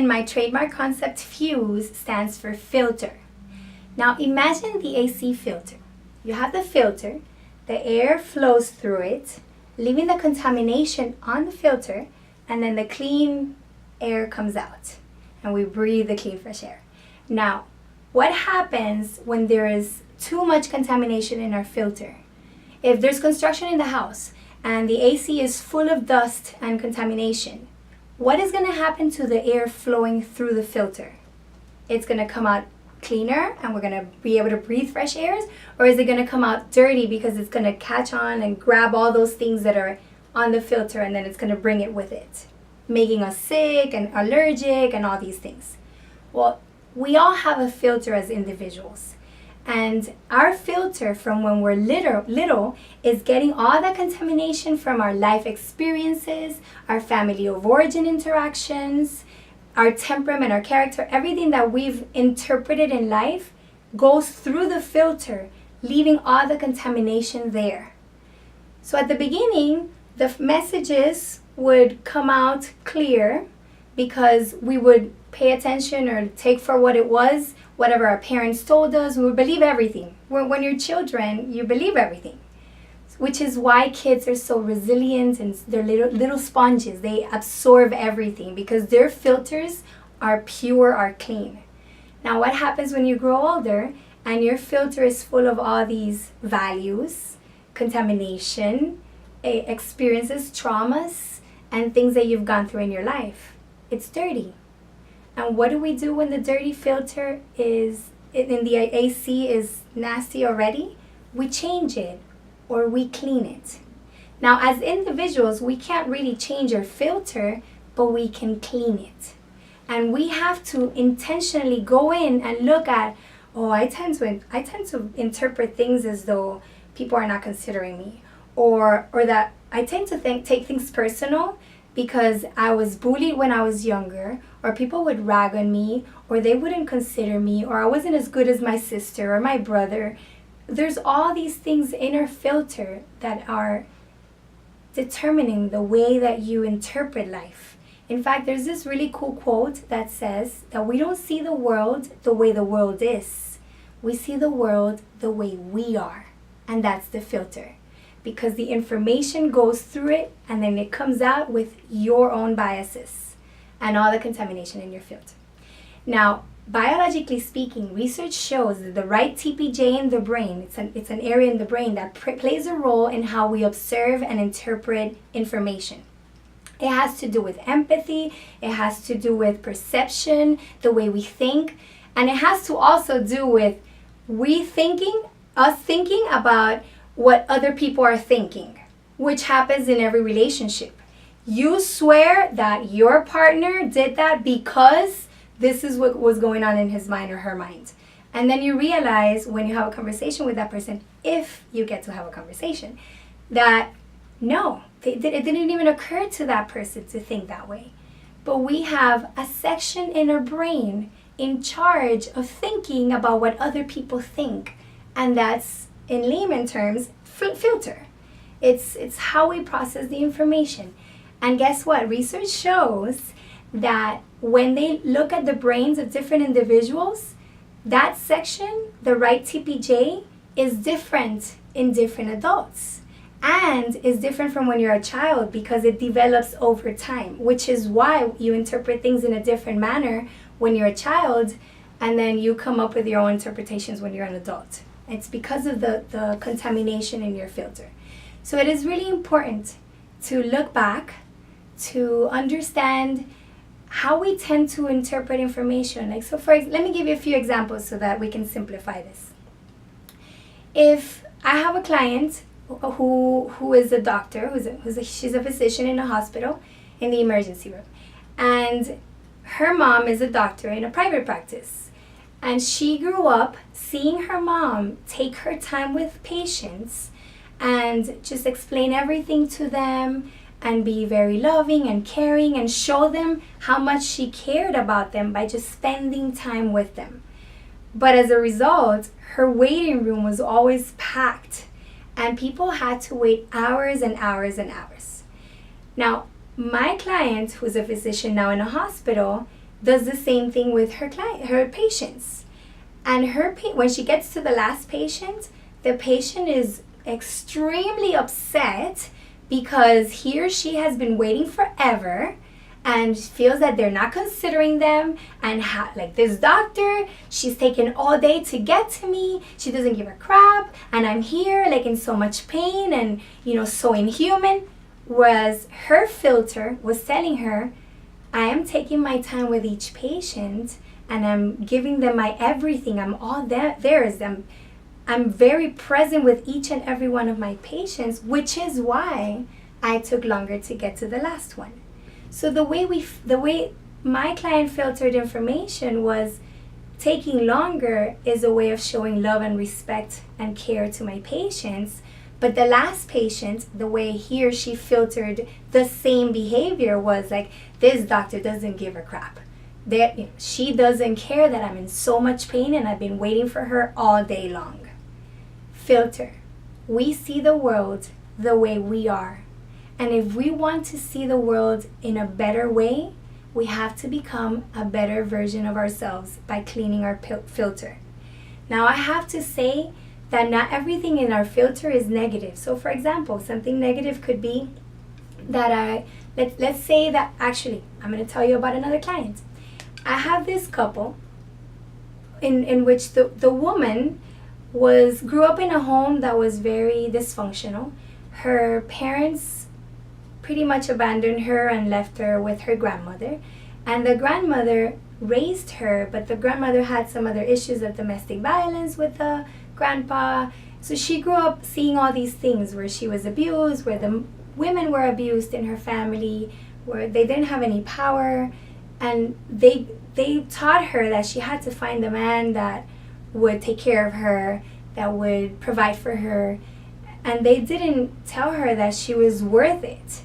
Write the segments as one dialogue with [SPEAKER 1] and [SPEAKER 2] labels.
[SPEAKER 1] and my trademark concept F.U.S.E stands for filter. Now imagine the AC filter. You have the filter, the air flows through it, leaving the contamination on the filter, and then the clean air comes out, and we breathe the clean, fresh air. Now, what happens when there is too much contamination in our filter? If there's construction in the house and the AC is full of dust and contamination, what is going to happen to the air flowing through the filter? It's going to come out cleaner and we're going to be able to breathe fresh airs, or is it going to come out dirty because it's going to catch on and grab all those things that are on the filter, and then it's going to bring it with it, making us sick and allergic and all these things? Well, we all have a filter as individuals, and our filter from when we're little is getting all the contamination from our life experiences, our family of origin interactions, our temperament, our character. Everything that we've interpreted in life goes through the filter, leaving all the contamination there. So at the beginning, the messages would come out clear because we would pay attention or take for what it was, whatever our parents told us. We would believe everything. When you're children, you believe everything, which is why kids are so resilient and they're little sponges. They absorb everything because their filters are pure, are clean. Now, what happens when you grow older and your filter is full of all these values, contamination, experiences, traumas, and things that you've gone through in your life? It's dirty. And what do we do when the dirty filter is in the AC is nasty already? We change it or we clean it. Now, as individuals, we can't really change our filter, but we can clean it. And we have to intentionally go in and look at, I tend to interpret things as though people are not considering me, or that I tend to take things personal because I was bullied when I was younger, or people would rag on me, or they wouldn't consider me, or I wasn't as good as my sister or my brother. There's all these things in our filter that are determining the way that you interpret life. In fact, there's this really cool quote that says that we don't see the world the way the world is. We see the world the way we are. And that's the filter. Because the information goes through it and then it comes out with your own biases and all the contamination in your filter. Now, biologically speaking, research shows that the right TPJ in the brain, it's an area in the brain that plays a role in how we observe and interpret information. It has to do with empathy, it has to do with perception, the way we think, and it has to also do with us thinking about what other people are thinking, which happens in every relationship. You swear that your partner did that because this is what was going on in his mind or her mind. And then you realize when you have a conversation with that person, if you get to have a conversation, that no, it didn't even occur to that person to think that way. But we have a section in our brain in charge of thinking about what other people think. And that's, in layman terms, filter. It's how we process the information. And guess what? Research shows that when they look at the brains of different individuals, that section, the right TPJ, is different in different adults and is different from when you're a child because it develops over time, which is why you interpret things in a different manner when you're a child and then you come up with your own interpretations when you're an adult. It's because of the contamination in your filter. So it is really important to look back, to understand how we tend to interpret information. Let me give you a few examples so that we can simplify this. If I have a client who is a doctor, she's a physician in a hospital in the emergency room, and her mom is a doctor in a private practice, and she grew up seeing her mom take her time with patients and just explain everything to them and be very loving and caring and show them how much she cared about them by just spending time with them. But as a result, her waiting room was always packed and people had to wait hours and hours and hours. Now, my client, who's a physician now in a hospital, does the same thing with her patients. And when she gets to the last patient, the patient is extremely upset because he or she has been waiting forever and feels that they're not considering them, and like, this doctor, she's taken all day to get to me, she doesn't give a crap, and I'm here like in so much pain and, so inhuman. Whereas her filter was telling her, I am taking my time with each patient and I'm giving them my everything. I'm all theirs. I'm very present with each and every one of my patients, which is why I took longer to get to the last one. So the way my client filtered information was, taking longer is a way of showing love and respect and care to my patients. But the last patient, the way he or she filtered the same behavior was like, this doctor doesn't give a crap. She doesn't care that I'm in so much pain and I've been waiting for her all day long. Filter. We see the world the way we are. And if we want to see the world in a better way, we have to become a better version of ourselves by cleaning our filter. Now, I have to say that not everything in our filter is negative. So, for example, something negative could be that let's say that, actually, I'm going to tell you about another client. I have this couple in which the woman grew up in a home that was very dysfunctional. Her parents pretty much abandoned her and left her with her grandmother. And the grandmother raised her, but the grandmother had some other issues of domestic violence with the grandpa. So she grew up seeing all these things where she was abused, where the women were abused in her family, where they didn't have any power. And they taught her that she had to find a man that would take care of her, that would provide for her. And they didn't tell her that she was worth it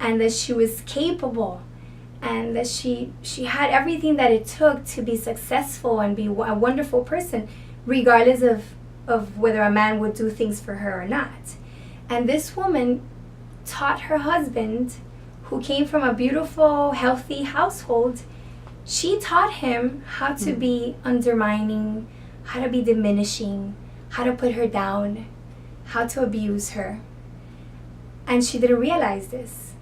[SPEAKER 1] and that she was capable and that she had everything that it took to be successful and be a wonderful person, regardless of whether a man would do things for her or not. And this woman taught her husband, who came from a beautiful, healthy household, she taught him how to be undermining, how to be diminishing, how to put her down, how to abuse her. And she didn't realize this.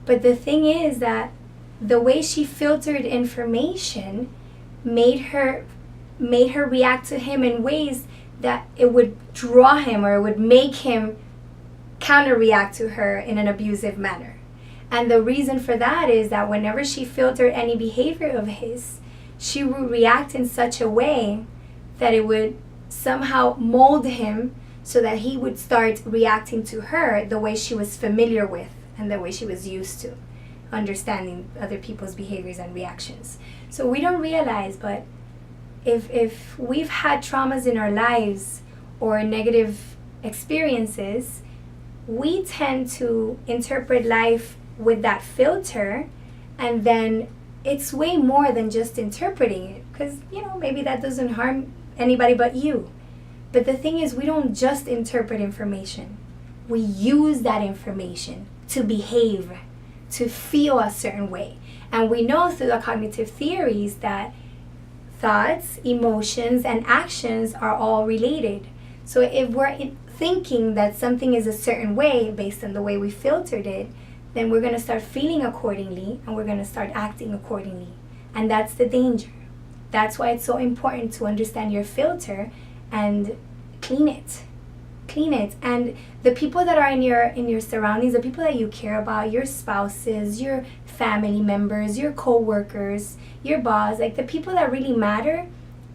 [SPEAKER 1] But the thing is that the way she filtered information made her react to him in ways that it would draw him, or it would make him counter-react to her in an abusive manner. And the reason for that is that whenever she filtered any behavior of his, she would react in such a way that it would somehow mold him so that he would start reacting to her the way she was familiar with and the way she was used to, understanding other people's behaviors and reactions. So we don't realize, but if we've had traumas in our lives or negative experiences, we tend to interpret life with that filter, and then it's way more than just interpreting it, because maybe that doesn't harm anybody but you. But the thing is, we don't just interpret information. We use that information to behave, to feel a certain way. And we know through the cognitive theories that thoughts, emotions, and actions are all related. So if we're thinking that something is a certain way based on the way we filtered it, then we're going to start feeling accordingly and we're going to start acting accordingly. And that's the danger. That's why it's so important to understand your filter and clean it. Clean it. And the people that are in your surroundings, the people that you care about, your spouses, your family members, your co-workers, your boss, like the people that really matter,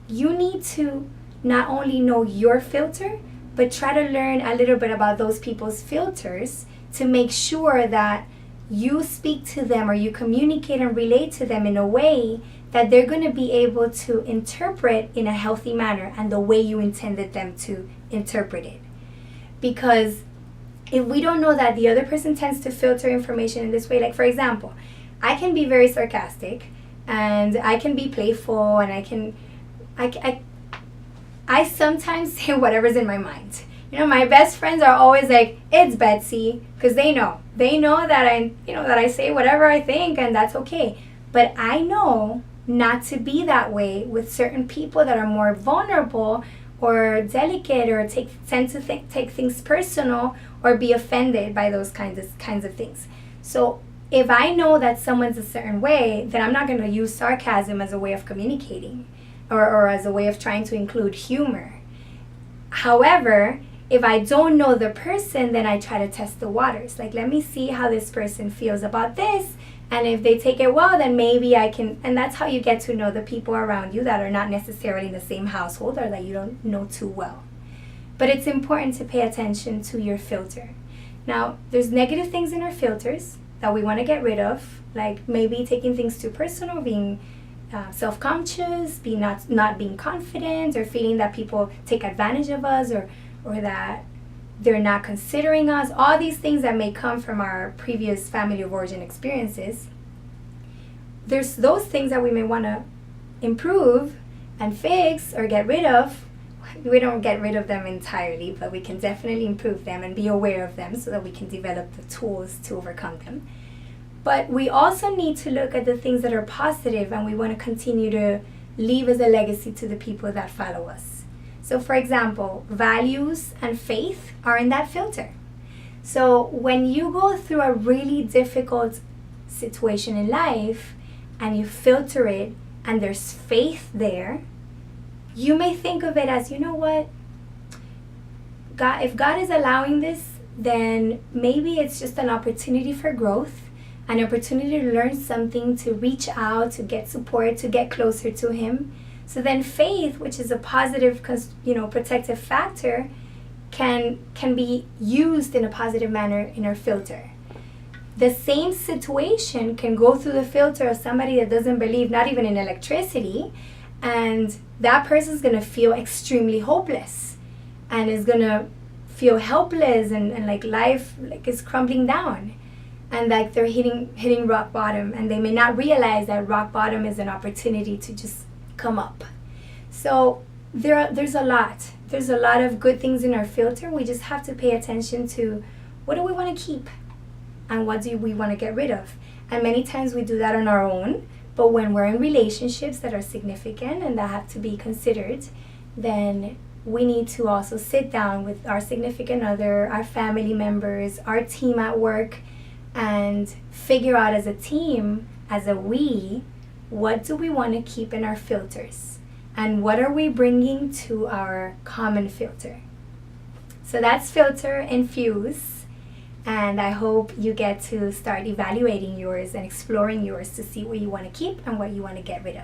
[SPEAKER 1] you need to not only know your filter, but try to learn a little bit about those people's filters to make sure that you speak to them or you communicate and relate to them in a way that they're going to be able to interpret in a healthy manner and the way you intended them to interpret it. Because if we don't know that the other person tends to filter information in this way, like for example, I can be very sarcastic and I can be playful and I sometimes say whatever's in my mind. My best friends are always like, it's Betsy, because they know that I say whatever I think, and that's okay. But I know not to be that way with certain people that are more vulnerable or delicate, or tend to take things personal or be offended by those kinds of things. So if I know that someone's a certain way, then I'm not going to use sarcasm as a way of communicating, or as a way of trying to include humor. However, if I don't know the person, then I try to test the waters. Like, let me see how this person feels about this. And if they take it well, then maybe I can. And that's how you get to know the people around you that are not necessarily in the same household or that you don't know too well. But it's important to pay attention to your filter. Now, there's negative things in our filters that we want to get rid of, like maybe taking things too personal, being self-conscious, not being confident, or feeling that people take advantage of us, or that they're not considering us. All these things that may come from our previous family of origin experiences. There's those things that we may want to improve and fix or get rid of. We don't get rid of them entirely, but we can definitely improve them and be aware of them so that we can develop the tools to overcome them. But we also need to look at the things that are positive, and we want to continue to leave as a legacy to the people that follow us. So for example, values and faith are in that filter. So when you go through a really difficult situation in life and you filter it and there's faith there, you may think of it as, you know what, God, if God is allowing this, then maybe it's just an opportunity for growth, an opportunity to learn something, to reach out, to get support, to get closer to Him. So then faith, which is a positive, protective factor, can be used in a positive manner in our filter. The same situation can go through the filter of somebody that doesn't believe, not even in electricity, and that person's going to feel extremely hopeless and is going to feel helpless, and like life is crumbling down, and like they're hitting rock bottom, and they may not realize that rock bottom is an opportunity to just come up. So there's a lot of good things in our filter. We just have to pay attention to what do we want to keep and what do we want to get rid of. And many times we do that on our own, but when we're in relationships that are significant and that have to be considered, then we need to also sit down with our significant other, our family members, our team at work, and figure out as a team, as a we, what do we want to keep in our filters? And what are we bringing to our common filter? So that's filter and fuse. And I hope you get to start evaluating yours and exploring yours to see what you want to keep and what you want to get rid of.